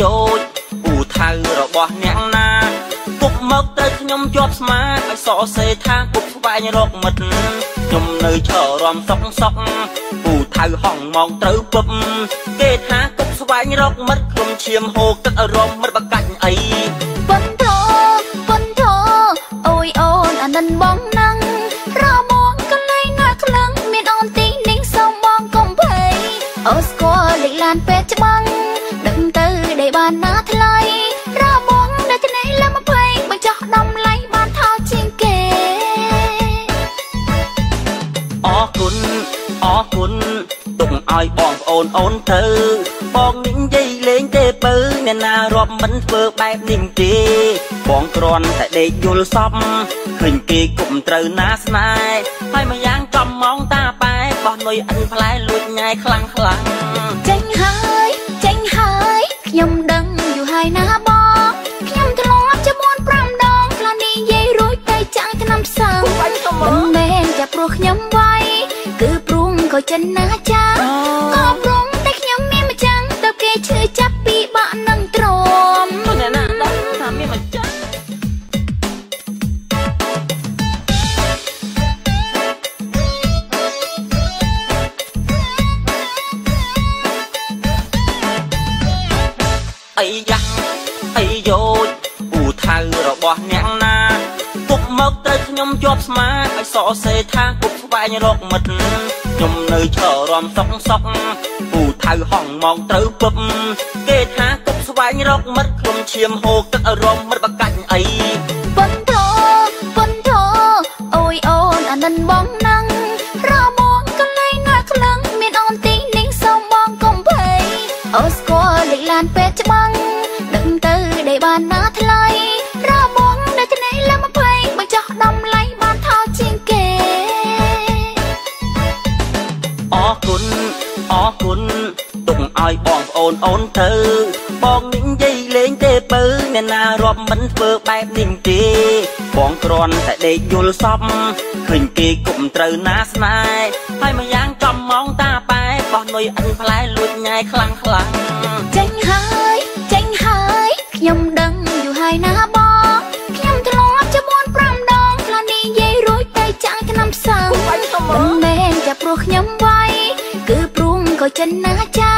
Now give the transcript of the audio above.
យោពូថៅរបស់អ្នកណាគប់មកទៅខ្ញុំជាប់ស្មាឲ្យសរសេរថាគប់ស្វែងរកមិត្តខ្ញុំនៅឈររំសុកសុកពូថៅហងមកត្រូវពឹបគេថាគប់ស្វែងរកមិត្តខ្ញុំឈាមហូរទឹករំមិត្តបកាច់អីប៉ុនធអូយអូនអានិនបងណាំងរបងកលែងណាខ្លាំងមានអូនទីនេះសូមបងកុំភ័យអូស្គាល់លេខឡានពេទ្យច្បាំងដឹងទៅដែលបានណាថ្លៃរបងនៅទីនេះឡើងមកភ័យបើចោះដំឡៃបានថោជាងគេអរគុណទុកឲ្យបងប្អូនអូនទៅបងនិយាយលេងទេពើអ្នកណារាប់មិនធ្វើបែបនេះទេបងគ្រាន់តែដេកយល់សពឃើញគេគុំត្រូវណាស្នេហ៍ហើយមួយយ៉ាងកំមងតាប៉ែបោះនុយអិនផ្លែលួចញ៉ៃខ្លាំងចេញហើយខ្ញុំដឹងយូរហើយណាបងខ្ញុំធ្លាប់ជា4 5ដងខ្លះនិយាយរួចទៅចាំងឆ្នាំផ្សឹងមិនមែនតែព្រោះខ្ញុំវាយគឺព្រោះក៏ចិនណាចាក៏ព្រមតែខ្ញុំមានម្ចាំងទៅគេឈឺចាប់ពីបាក់នឹងទ្រាំអ្នកណាដឹងថាមានម្ចាំងអីយោពូថៅរបស់អ្នកណាគប់មកទៅខ្ញុំជាប់ស្មាឲ្យសរសេរថាគប់ស្វែងរកមិត្តខ្ញុំនៅឈររំសុកពូថៅហងមកត្រូវពឹបគេថាគប់ស្វែងរកមិត្តខ្ញុំឈាមហូរទឹករំមិត្តបកាច់អីប៉ុនធអូយអូនអានិនបងណាំងរបងកលែងណាខ្លាំងមានអូនទីនេះសូមបងកុំភ័យអូស្គាល់លេខឡានពេទ្យច្បាំងដឹងទៅដែលបានណាថ្លៃរបងនៅទីនេះឡើងមកភ័យបើចោះដំឡៃបានថោជាងគេអរគុណទុកឲ្យបងប្អូនអូនទៅបងនិយាយលេងទេពើអ្នកណារាប់មិនធ្វើបែបនេះទេបងគ្រាន់តែដេកយល់សពឃើញគេគុំត្រូវណាស្នេហ៍ហើយមួយយ៉ាងកំមងតាប៉ែបោះនុយអិនផ្លែលួចញ៉ៃខ្លាំងចេញហើយខ្ញុំដឹងយូរហើយណាបងខ្ញុំធ្លាប់ជា4 5ដងខ្លះនិយាយរួចទៅចាំងឆ្នាំផ្សឹងមិនមែនតែព្រោះខ្ញុំវាយគឺព្រោះក៏ចិនណាចា